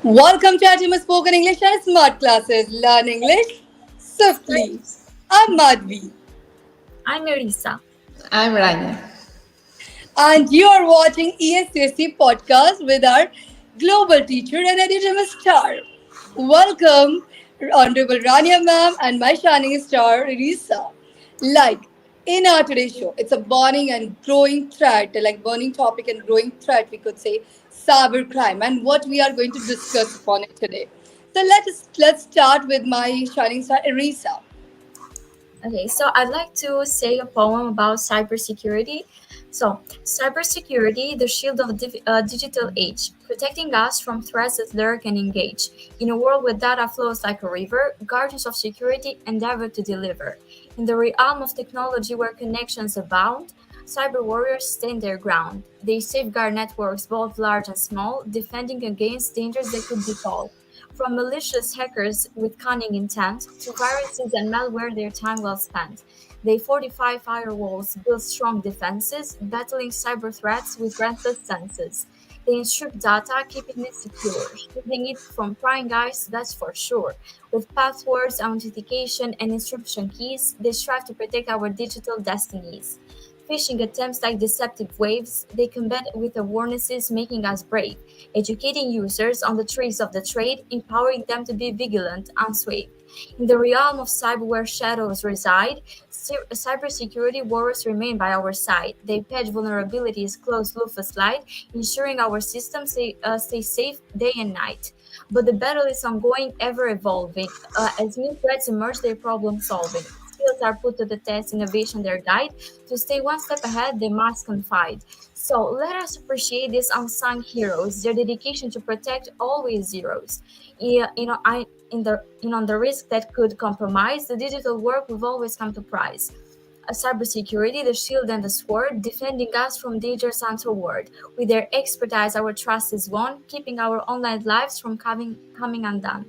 Welcome to Ajima Spoken English and Smart Classes. Learn English swiftly. I'm Madhvi, I'm Marisa. I'm Rania. and you are watching ESCSC podcast with our global teacher and editor star. Welcome, Honorable Rania ma'am and my shining star Risa. Like in our today's show, it's a burning and growing threat, like burning topic and growing threat, we could say cyber crime, and what we are going to discuss upon it today. So let's start with my shining star Risa. Okay, so I'd like to say a poem about cybersecurity. So, cybersecurity, the shield of digital age, protecting us from threats that lurk and engage. In a world where data flows like a river, guardians of security endeavor to deliver. In the realm of technology where connections abound, cyber warriors stand their ground. They safeguard networks both large and small, defending against dangers that could befall. From malicious hackers with cunning intent to viruses and malware, their time well spent. They fortify firewalls, build strong defenses, battling cyber threats with restless senses. They encrypt data, keeping it secure, shielding it from prying eyes, that's for sure. With passwords, authentication, and encryption keys, they strive to protect our digital destinies. Phishing attempts like deceptive waves, they combat with awarenesses, making us brave, educating users on the tricks of the trade, empowering them to be vigilant, unswayed. In the realm of cyber where shadows reside, cybersecurity warriors remain by our side. They patch vulnerabilities, close Lufa's light, ensuring our systems stay safe day and night. But the battle is ongoing, ever evolving. As new threats emerge, they're problem solving. Skills are put to the test, innovation their guide. To stay one step ahead, they must confide. So let us appreciate these unsung heroes. Their dedication to protect always zeros. Yeah, on the risk that could compromise the digital work we've always come to prize. Cybersecurity, the shield and the sword, defending us from dangers untoward. With their expertise, our trust is won, keeping our online lives from coming undone.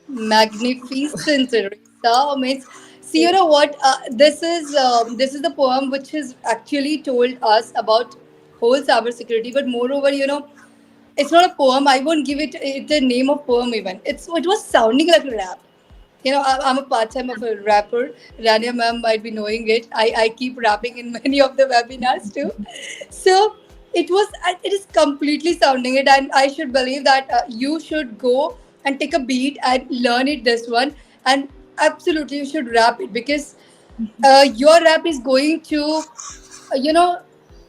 Magnificent, Risa. Means, see, you know what? This is the poem which has actually told us about whole cybersecurity. But moreover, it's not a poem. I won't give it the name of poem even. It was sounding like a rap. I'm a part time of a rapper. Rania ma'am might be knowing it. I keep rapping in many of the webinars too. So it is completely sounding it, and I should believe that you should go and take a beat and learn it this one, and absolutely you should rap it because your rap is going to you know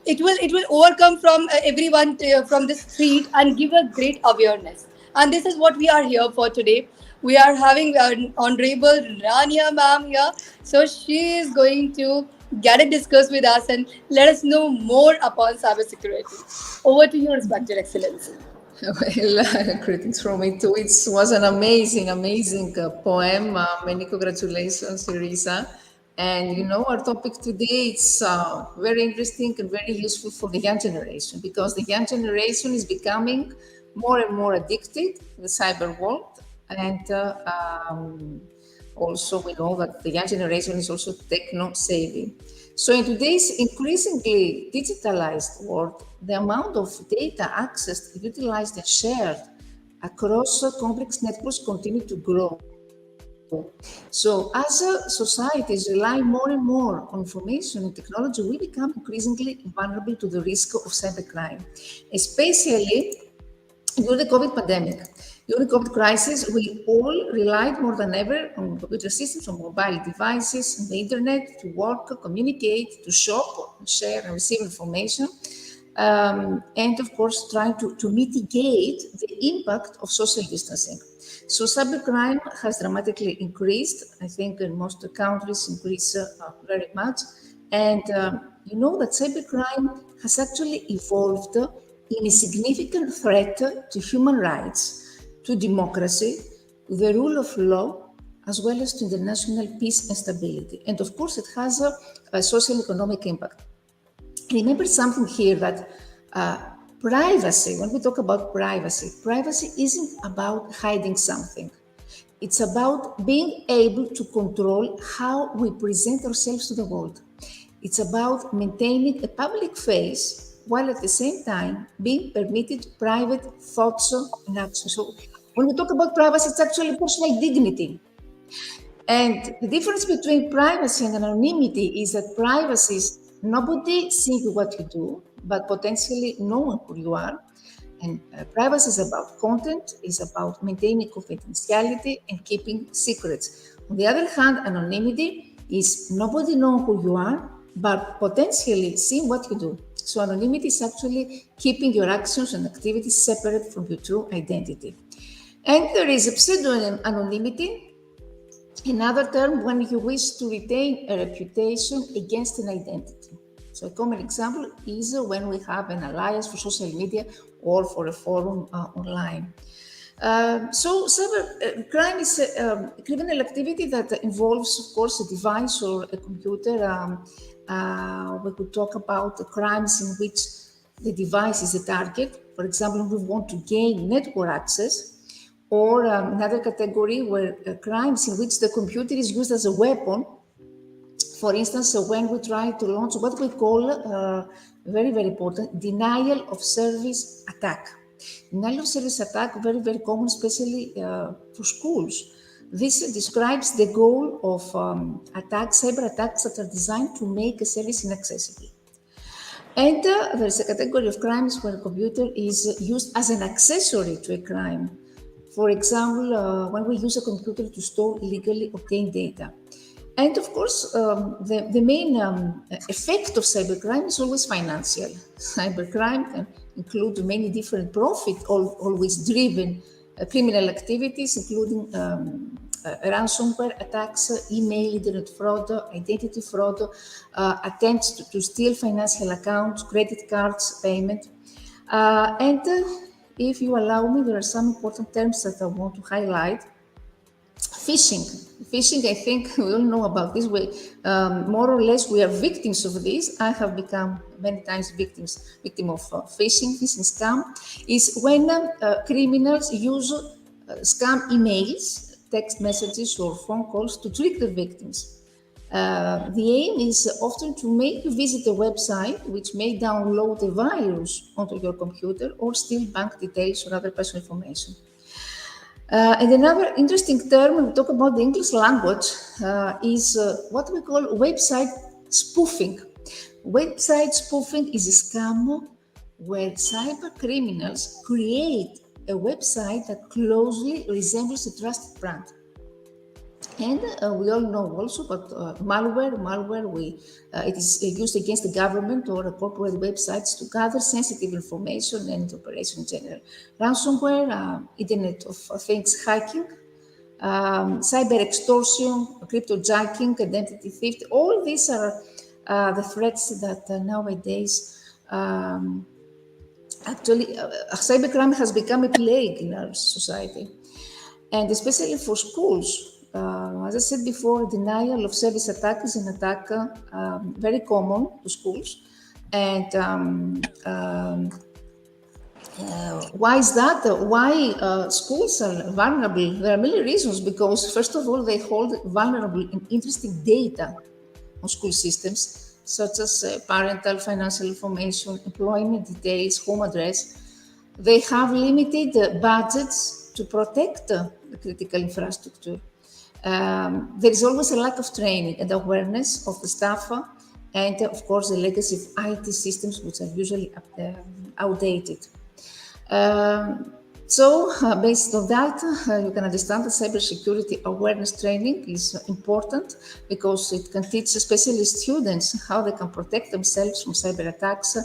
it will overcome from everyone from the street and give a great awareness, and this is what we are here for today. We are having honorable Rania ma'am here, so she is going to get it discussed with us and let us know more upon cybersecurity. Over to you, respected excellency. Well, greetings from me too. It was an amazing poem. Many congratulations, Teresa. And our topic today is very interesting and very useful for the young generation because the young generation is becoming more and more addicted to the cyber world. And also, we know that the young generation is also techno savvy. So, in today's increasingly digitalized world, the amount of data accessed, utilized, and shared across complex networks continue to grow. So, as societies rely more and more on information and technology, we become increasingly vulnerable to the risk of cybercrime, especially during the COVID pandemic. During the COVID crisis, we all relied more than ever on computer systems, on mobile devices, and the internet to work, communicate, to shop, share, and receive information. And of course, trying to mitigate the impact of social distancing. So cybercrime has dramatically increased. I think in most countries increase very much. And you know that cybercrime has actually evolved in a significant threat to human rights, to democracy, to the rule of law, as well as to international peace and stability. And of course, it has a social economic impact. Remember something here that privacy, when we talk about privacy isn't about hiding something. It's about being able to control how we present ourselves to the world. It's about maintaining a public face while at the same time being permitted private thoughts and actions. So when we talk about privacy, it's actually personal dignity. And the difference between privacy and anonymity is that privacy is nobody seeing what you do, but potentially knowing who you are. And privacy is about content, is about maintaining confidentiality and keeping secrets. On the other hand, anonymity is nobody knowing who you are, but potentially seeing what you do. So anonymity is actually keeping your actions and activities separate from your true identity. And there is a pseudonym anonymity, another term when you wish to retain a reputation against an identity. So a common example is when we have an alliance for social media or for a forum online. So cyber crime is a criminal activity that involves, of course, a device or a computer. We could talk about the crimes in which the device is a target. For example, we want to gain network access, or another category where crimes in which the computer is used as a weapon. For instance, when we try to launch what we call, very, very important, denial of service attack. Denial of service attack, very, very common, especially for schools. This describes the goal of attacks, cyber attacks that are designed to make a service inaccessible. And there is a category of crimes where a computer is used as an accessory to a crime. For example, when we use a computer to store illegally obtained data. And of course, the main effect of cybercrime is always financial. Cybercrime can include many different profit, always driven criminal activities, including ransomware attacks, email, internet fraud, identity fraud, attempts to steal financial accounts, credit cards, payment. And if you allow me, there are some important terms that I want to highlight. Phishing. Phishing, I think we all know about this. More or less, we are victims of this. I have become many times victim of phishing scam. Is when criminals use scam emails, text messages, or phone calls to trick the victims. The aim is often to make you visit a website which may download a virus onto your computer or steal bank details or other personal information. And another interesting term when we talk about the English language is what we call website spoofing. Website spoofing is a scam where cyber criminals create a website that closely resembles a trusted brand. And we all know also, but malware, it is used against the government or corporate websites to gather sensitive information and operation in general. Ransomware, Internet of Things hacking, cyber extortion, cryptojacking, identity theft, all these are the threats that nowadays actually cybercrime has become a plague in our society. And especially for schools, as I said before, denial of service attack is an attack very common to schools. And why is that? Why schools are vulnerable? There are many reasons, because first of all, they hold vulnerable and interesting data on school systems, such as parental financial information, employment details, home address. They have limited budgets to protect the critical infrastructure. There is always a lack of training and awareness of the staff, and of course the legacy of IT systems, which are usually outdated. Based on that, you can understand that cybersecurity awareness training is important, because it can teach especially students how they can protect themselves from cyber attacks.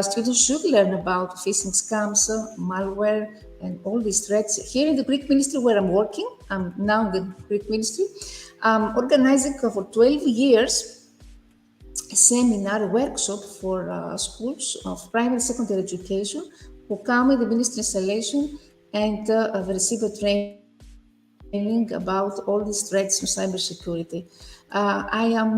Students should learn about phishing scams, malware, and all these threats. Here in the Greek ministry where I'm working, I'm now in the Greek ministry, I'm organizing for 12 years a seminar, workshop for schools of primary and secondary education who come in the ministry installation and they receive a training about all these threats in cybersecurity. I am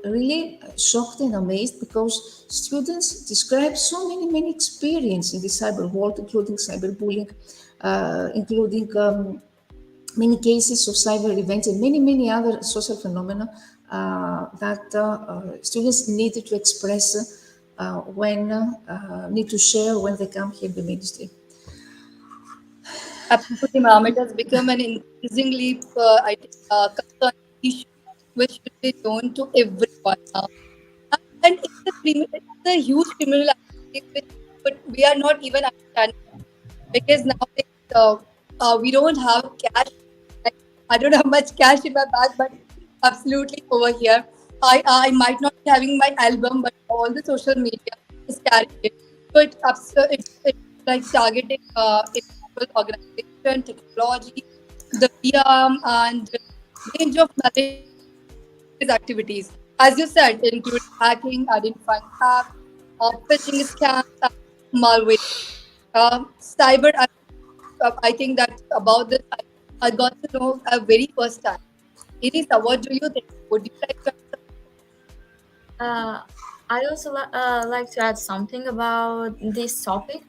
really shocked and amazed, because students describe so many experiences in the cyber world, including cyberbullying, including many cases of cyber events and many other social phenomena that students needed to express when need to share when they come here in the ministry. Absolutely, ma'am. It has become an increasingly, I think, concern issue which should be known to everyone now. And it's a huge criminal activity which but we are not even understanding because nowadays we don't have cash. Like, I don't have much cash in my bag, but absolutely over here, I might not be having my album, but all the social media is carrying it. So it's like targeting individual organization, technology, the VM, and range of malicious activities. As you said, including hacking, identifying hacks, phishing scams, and malware. Cyber, I think that about this, I got to know a very first time. Elisa, what do you think? Would you like to? Uh, I also like to add something about this topic.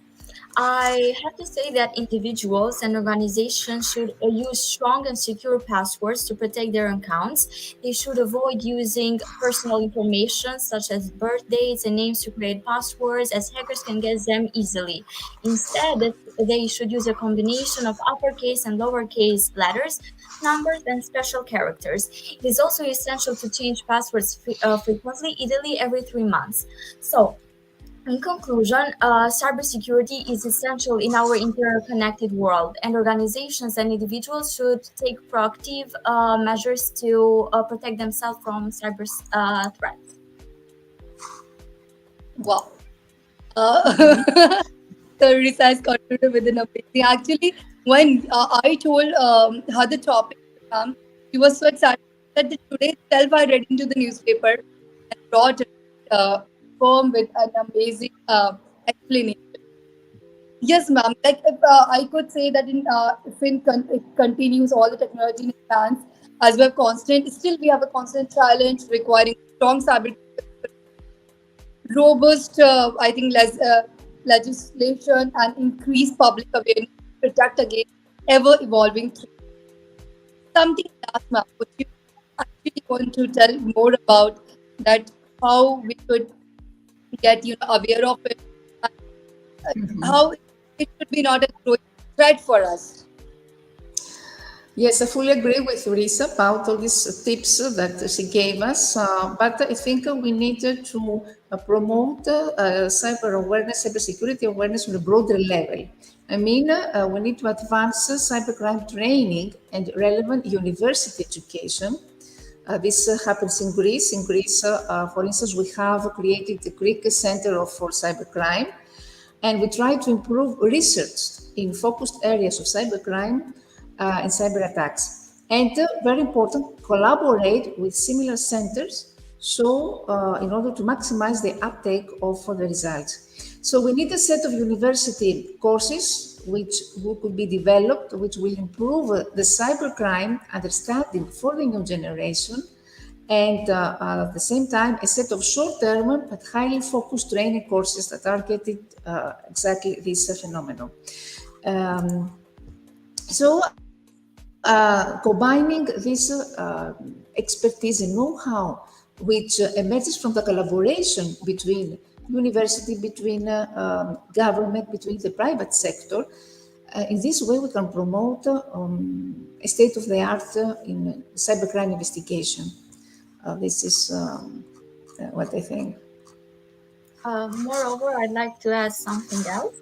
I have to say that individuals and organizations should use strong and secure passwords to protect their accounts. They should avoid using personal information such as birth dates and names to create passwords, as hackers can get them easily. Instead, they should use a combination of uppercase and lowercase letters, numbers, and special characters. It is also essential to change passwords frequently, ideally every 3 months. So, in conclusion, cybersecurity is essential in our interconnected world, and organizations and individuals should take proactive measures to protect themselves from cyber threats. Wow. So Risa has contributed with an amazing. Actually, when I told her the topic, she was so excited that today itself I read into the newspaper and brought it home with an amazing explanation. Yes, ma'am. Like if I could say that it continues all the technology in advance as we have constant, still we have a constant challenge requiring strong cyber robust, I think, legislation and increased public awareness to protect against ever evolving threats. Something last, ma'am, would you actually want to tell more about that? How we could get aware of it, and how it should be not a growing threat for us. Yes, I fully agree with Risa about all these tips that she gave us. But I think we needed to promote cyber awareness, cyber security awareness on a broader level. I mean, we need to advance cybercrime training and relevant university education. This happens in Greece. In Greece, for instance, we have created the Greek Center for Cybercrime, and we try to improve research in focused areas of cybercrime and cyber attacks. And very important, collaborate with similar centers so in order to maximize the uptake of the results. So we need a set of university courses which could be developed, which will improve the cybercrime understanding for the new generation, and at the same time, a set of short-term but highly focused training courses that targeted exactly this phenomenon. So, combining this expertise and know-how, which emerges from the collaboration between university, between government, between the private sector, in this way we can promote a state-of-the-art in cybercrime investigation. This is what I think. Moreover, I'd like to add something else.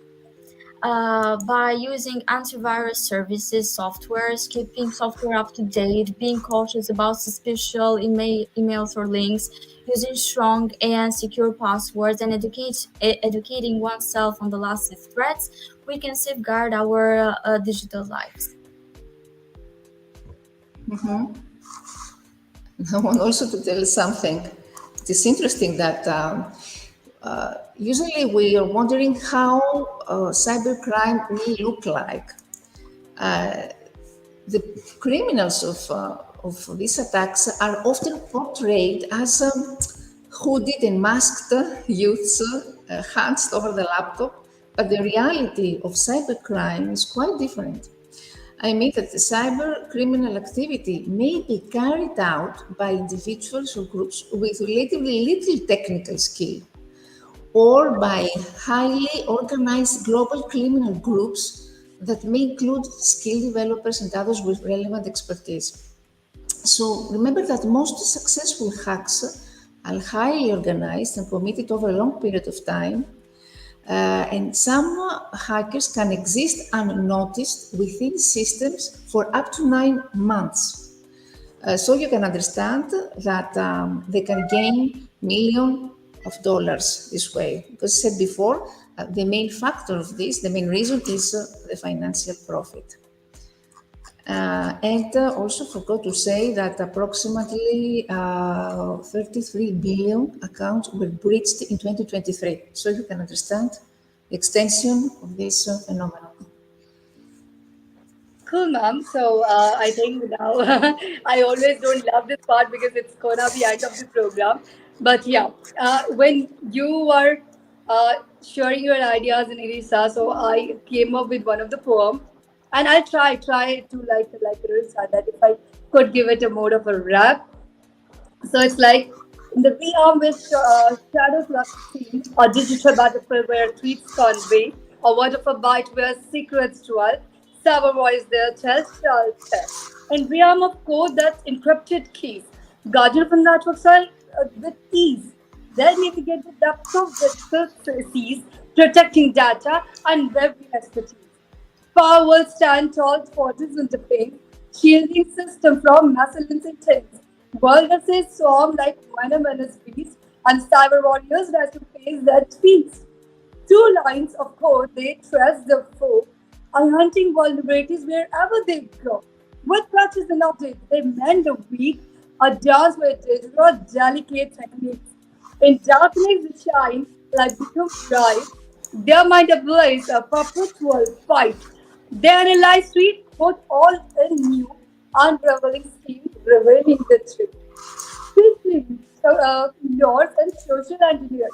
By using antivirus services, softwares, keeping software up to date, being cautious about suspicious emails or links, using strong and secure passwords, and educating oneself on the latest threats, we can safeguard our digital lives. I want also to tell something. It is interesting that usually we are wondering how cybercrime will look like. The criminals of these attacks are often portrayed as hooded and masked youths hunched over the laptop, but the reality of cybercrime is quite different. I mean that the cyber criminal activity may be carried out by individuals or groups with relatively little technical skill, or by highly organized global criminal groups that may include skill developers and others with relevant expertise. So remember that most successful hacks are highly organized and committed over a long period of time, and some hackers can exist unnoticed within systems for up to 9 months. So you can understand that they can gain millions of dollars this way. Because I said before, the main factor of this, the main reason is the financial profit. And also forgot to say that approximately 33 billion accounts were breached in 2023. So you can understand the extension of this phenomenon. Cool, ma'am. So I think now I always don't love this part because it's gonna be end of the program. But yeah, when you were sharing your ideas in Irisa, so I came up with one of the poem, and I'll try to like Irisa that if I could give it a mode of a rap. So it's like in the VR with shadows like seen, or digital battlefield where tweets convey, or word of a bite where secrets dwell, cyber voice there tells shall tell. In realm of code that's encrypted keys, guardian from network cell with ease. They'll navigate the depths of digital seas, protecting data and web expertise. Power will stand tall fortress in defense, shielding system from merciless intent. Walruses swarm like venomous beasts, and cyber warriors rise to face their feast. Two lines of code they trust the foe, are hunting vulnerabilities wherever they go. With crutches and updates, they mend the weak, or dance with digital delicate techniques. In darkness they shine like become bright, their mind ablaze a perpetual fight. They analyze street both old and new, unraveling schemes, revealing the truth. Quickly, yours and social engineers.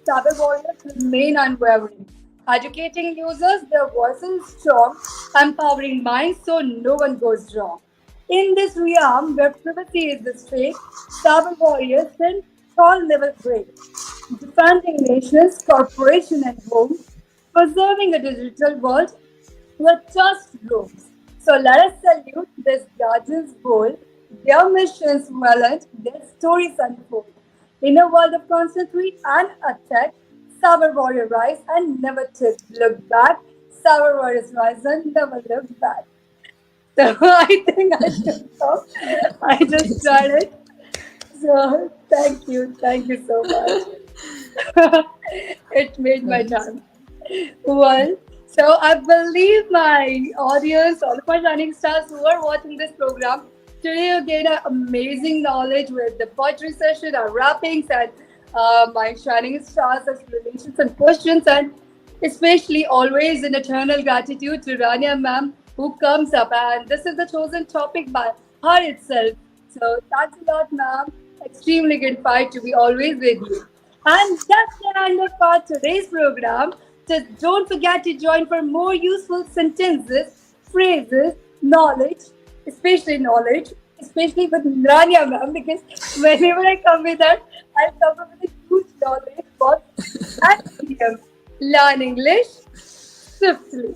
Cyber warriors remain unwavering, educating users, their voices strong, empowering minds so no one goes wrong. In this realm where privacy is the stake, cyber warriors stand tall never break, defending nations, corporations, and homes, preserving a digital world where trust roams. So let us salute this guardians bold, their missions valiant, their stories unfold. In a world of constant threat and attack, cyber warrior rise and never look back. Cyber warriors rise and never look back. So I think I should stop. I just tried it. So thank you so much. It made my time. Well, so I believe my audience, all of my shining stars who are watching this program, today you gain an amazing knowledge with the poetry session, our rappings, and my shining stars explanations and questions, and especially always in eternal gratitude to Rania ma'am who comes up, and this is the chosen topic by her itself. So thanks a lot, ma'am. Extremely gratified to be always with you. And that's the end of our today's program. Just don't forget to join for more useful sentences, phrases, knowledge, especially with Rania ma'am, because whenever I come with her, I'll come up with a huge knowledge box and idioms. Learn English swiftly.